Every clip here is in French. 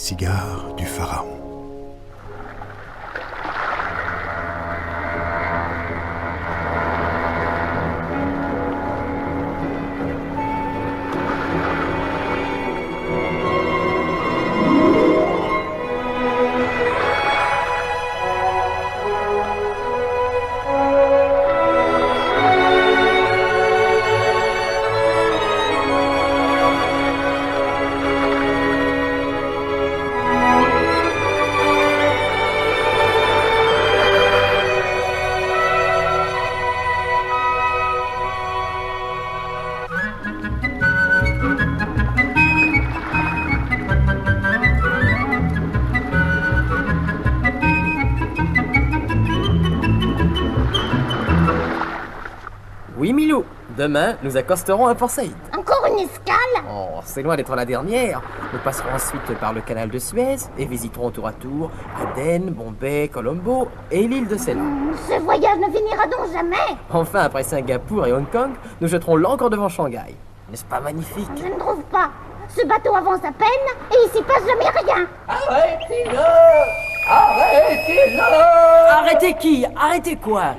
cigare du pharaon. Oui, Milou. Demain, nous accosterons à Port Saïd. Encore une escale? Oh, c'est loin d'être la dernière. Nous passerons ensuite par le canal de Suez et visiterons tour à tour Aden, Bombay, Colombo et l'île de Ceylan. Ce voyage ne finira donc jamais. Enfin, après Singapour et Hong Kong, nous jetterons l'ancre devant Shanghai. N'est-ce pas magnifique? Je ne trouve pas. Ce bateau avance à peine et il s'y passe jamais rien. Arrêtez-le! Arrêtez-le! Arrêtez qui? Arrêtez quoi?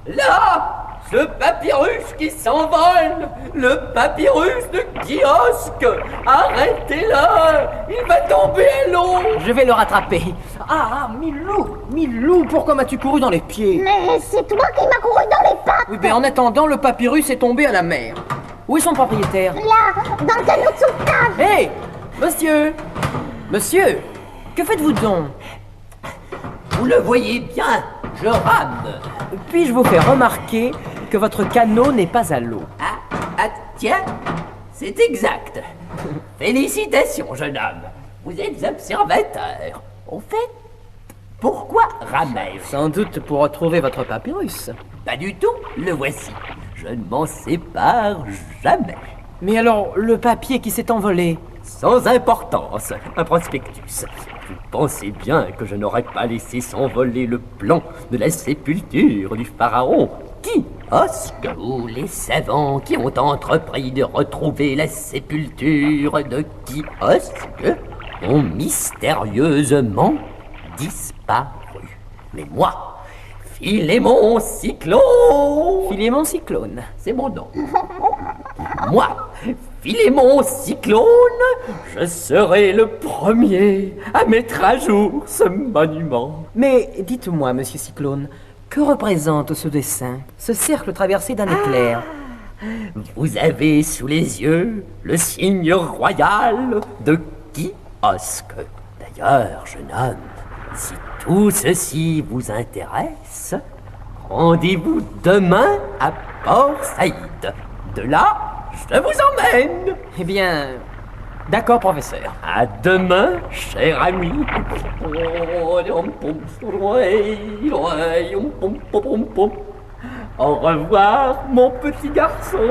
Là! Ce papyrus qui s'envole! Le papyrus de kiosque! Arrêtez-le! Il va tomber à l'eau! Je vais le rattraper. Ah, Milou, pourquoi m'as-tu couru dans les pieds? Mais c'est toi qui m'as couru dans les pattes. Oui, ben en attendant, le papyrus est tombé à la mer. Où est son propriétaire? Là, dans le canot de sauvetage. Hé! Monsieur, que faites-vous donc? Vous le voyez bien, je rame! Puis-je vous faire remarquer que votre canot n'est pas à l'eau? Tiens, c'est exact. Félicitations, jeune homme. Vous êtes observateur. Au fait, pourquoi ramais-je? Sans doute pour retrouver votre papyrus. Pas du tout, le voici. Je ne m'en sépare jamais. Mais alors, le papier qui s'est envolé? Sans importance, un prospectus. Vous pensez bien que je n'aurais pas laissé s'envoler le plan de la sépulture du pharaon Kiosque, ou les savants qui ont entrepris de retrouver la sépulture de Kiosque ont mystérieusement disparu. Mais moi, Philémon Cyclone... Philémon Cyclone. C'est mon nom. Moi, Philémon Cyclone, je serai le premier à mettre à jour ce monument. Mais dites-moi, monsieur Cyclone, que représente ce dessin, ce cercle traversé d'un éclair? Vous avez sous les yeux le signe royal de Kiosque. D'ailleurs, jeune homme, si tout ceci vous intéresse, rendez-vous demain à Port Saïd. De là, je vous emmène. Eh bien, d'accord, professeur. À demain, cher ami. Au revoir, mon petit garçon.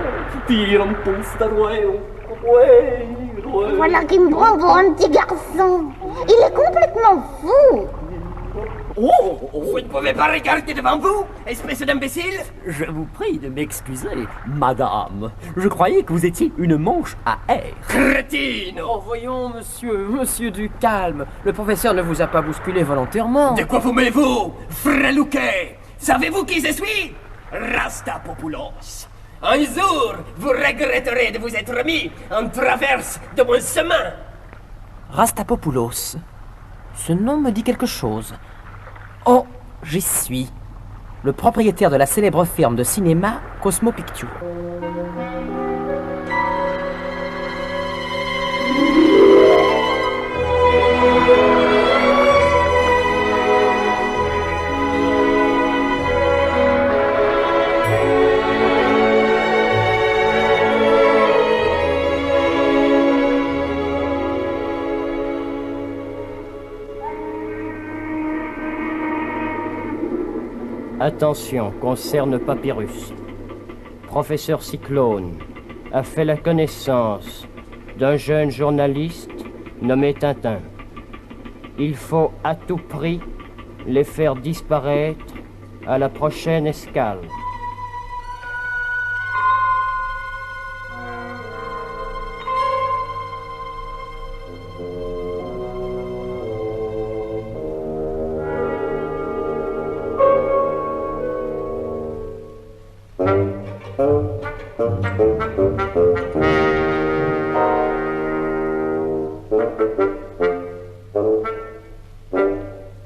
Voilà qui me prend pour un petit garçon. Il est complètement fou. Oh, vous ne pouvez pas regarder devant vous, espèce d'imbécile. Je vous prie de m'excuser, madame. Je croyais que vous étiez une manche à air. Crétine! Oh, voyons, monsieur du calme. Le professeur ne vous a pas bousculé volontairement. De quoi vous mêlez-vous, frelouquet? Savez-vous qui je suis? Rastapopoulos. Un jour, vous regretterez de vous être mis en traverse de mon chemin. Rastapopoulos. Ce nom me dit quelque chose. Oh, j'y suis. Le propriétaire de la célèbre firme de cinéma Cosmo Pictures. Attention, concerne Papyrus. Professeur Cyclone a fait la connaissance d'un jeune journaliste nommé Tintin. Il faut à tout prix les faire disparaître à la prochaine escale.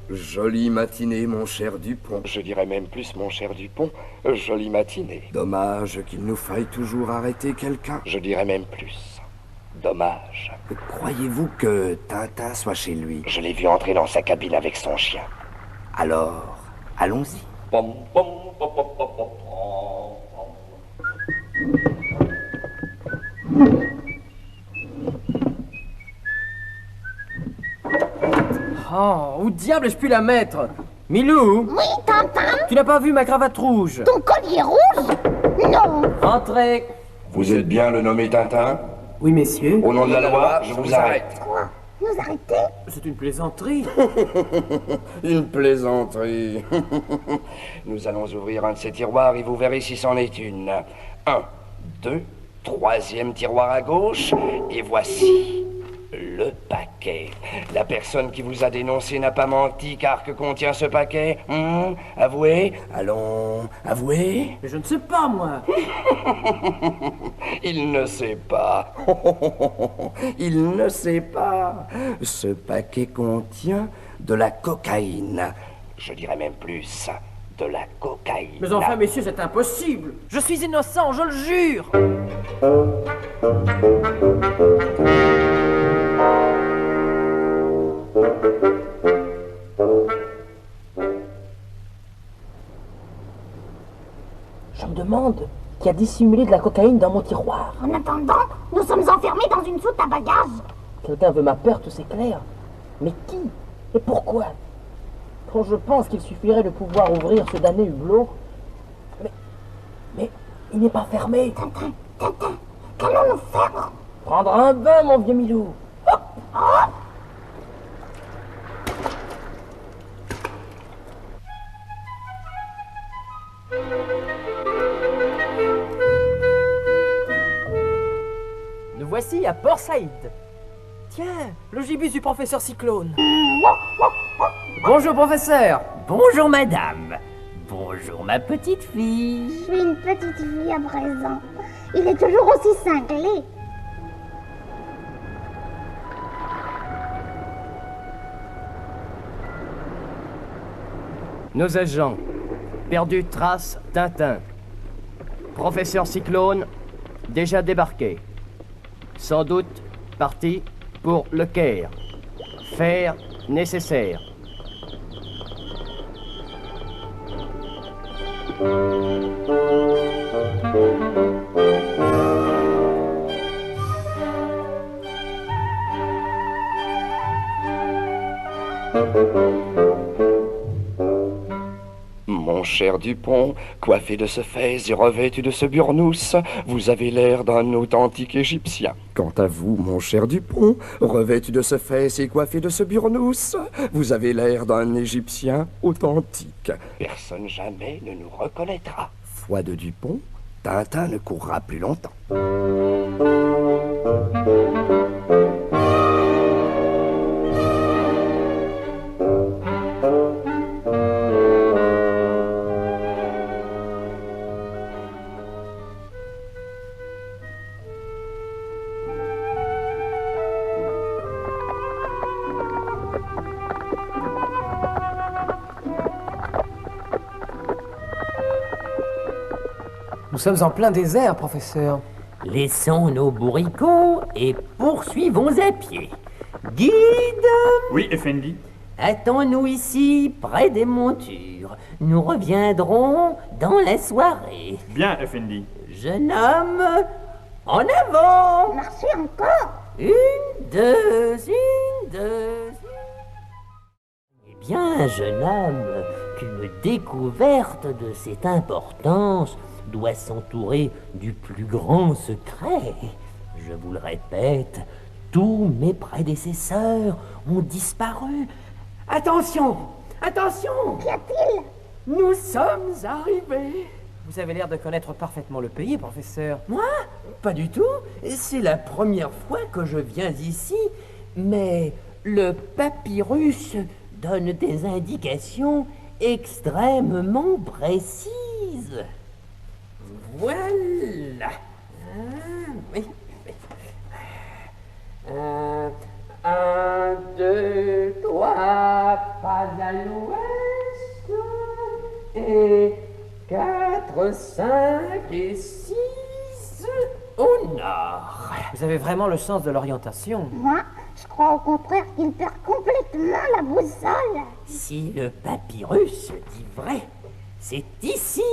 Jolie matinée, mon cher Dupont. Je dirais même plus, mon cher Dupont, jolie matinée. Dommage qu'il nous faille toujours arrêter quelqu'un. Je dirais même plus, dommage. Croyez-vous que Tintin soit chez lui? Je l'ai vu entrer dans sa cabine avec son chien. Alors, allons-y. Pom, pom, pom, pom, pom, pom, pom. Oh, où diable ai-je pu la mettre? Milou, Oui, Tintin? tu n'as pas vu ma cravate rouge? Ton collier rouge? Non. Entrez. Vous êtes bien le nommé Tintin? Oui, messieurs. Au nom de la loi, je vous arrête. Quoi? Nous arrêter? C'est une plaisanterie. Une plaisanterie. Nous allons ouvrir un de ces tiroirs et vous verrez si c'en est une. 1, 2, troisième tiroir à gauche, et voici le paquet. La personne qui vous a dénoncé n'a pas menti, car que contient ce paquet? Avouez? Allons, avouez? Mais je ne sais pas, moi. Il ne sait pas. Il ne sait pas. Ce paquet contient de la cocaïne. Je dirais même plus, de la cocaïne. Mais enfin, messieurs, c'est impossible. Je suis innocent, je le jure. Je me demande qui a dissimulé de la cocaïne dans mon tiroir. En attendant, nous sommes enfermés dans une soute à bagages. Quelqu'un veut ma perte, c'est clair. Mais qui? Et pourquoi? Quand je pense qu'il suffirait de pouvoir ouvrir ce damné hublot. Mais il n'est pas fermé. Tintin, qu'allons-nous faire? Prendre un bain, mon vieux Milou. Nous voici à Port Saïd. Tiens, le gibus du professeur Cyclone. Bonjour, professeur. Bonjour madame. Bonjour ma petite fille. Je suis une petite fille à présent. Il est toujours aussi cinglé. Nos agents. Perdu trace Tintin. Professeur Cyclone, déjà débarqué. Sans doute parti pour le Caire. Faire nécessaire. Mon cher Dupont, coiffé de ce fez et revêtu de ce burnous, vous avez l'air d'un authentique Égyptien. Quant à vous, mon cher Dupont, revêtu de ce fès et coiffé de ce burnous, vous avez l'air d'un Égyptien authentique. Personne jamais ne nous reconnaîtra. Foi de Dupont, Tintin ne courra plus longtemps. Nous sommes en plein désert, professeur. Laissons nos bourricots et poursuivons à pied. Guide, Oui, Effendi. attends-nous ici, près des montures. Nous reviendrons dans la soirée. Bien, Effendi. Jeune homme, en avant! Marchez encore. Une, deux, une, deux. Eh bien, jeune homme, qu'une découverte de cette importance doit s'entourer du plus grand secret. Je vous le répète, tous mes prédécesseurs ont disparu. Attention! Attention! Qu'y a-t-il? Nous sommes arrivés. Vous avez l'air de connaître parfaitement le pays, professeur. Moi? Pas du tout. C'est la première fois que je viens ici. Mais le papyrus donne des indications extrêmement précises. Voilà. oui. 1, 2, 3, pas à l'ouest. Et 4, 5 et 6 au nord. Vous avez vraiment le sens de l'orientation. Moi, je crois au contraire qu'il perd complètement la boussole. Si le papyrus dit vrai, c'est ici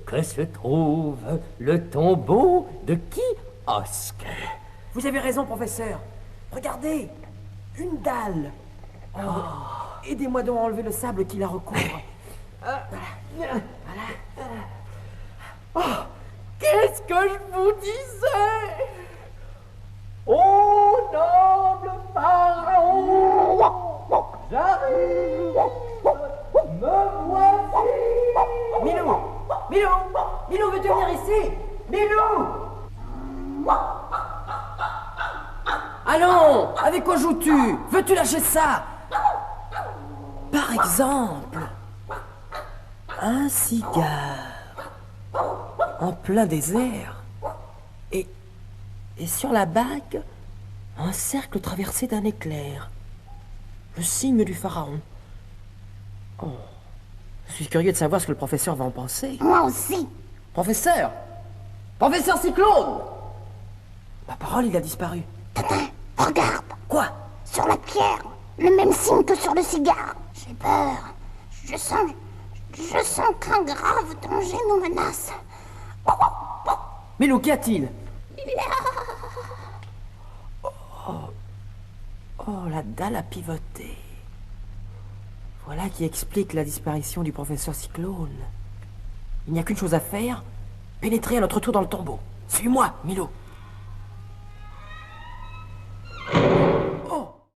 que se trouve le tombeau de Kiosque. Vous avez raison, professeur. Regardez, une dalle. Oh, aidez-moi donc à enlever le sable qui la recouvre. Qu'est-ce que je vous disais? Ô noble pharaon, j'arrive, me voici. Milou, veux-tu venir ici? Milou! Allons, avec quoi joues-tu? Veux-tu lâcher ça? Par exemple, un cigare en plein désert et sur la bague, un cercle traversé d'un éclair, le signe du pharaon. Oh, je suis curieux de savoir ce que le professeur va en penser. Moi aussi. Professeur! Professeur Cyclone! Ma parole, il a disparu. Regarde, Quoi? sur la pierre, le même signe que sur le cigare. J'ai peur. Je sens qu'un grave danger nous menace. Milou, qu'y a-t-il? Oh, la dalle a pivoté. Voilà qui explique la disparition du professeur Cyclone. Il n'y a qu'une chose à faire, pénétrer à notre tour dans le tombeau. Suis-moi, Milou.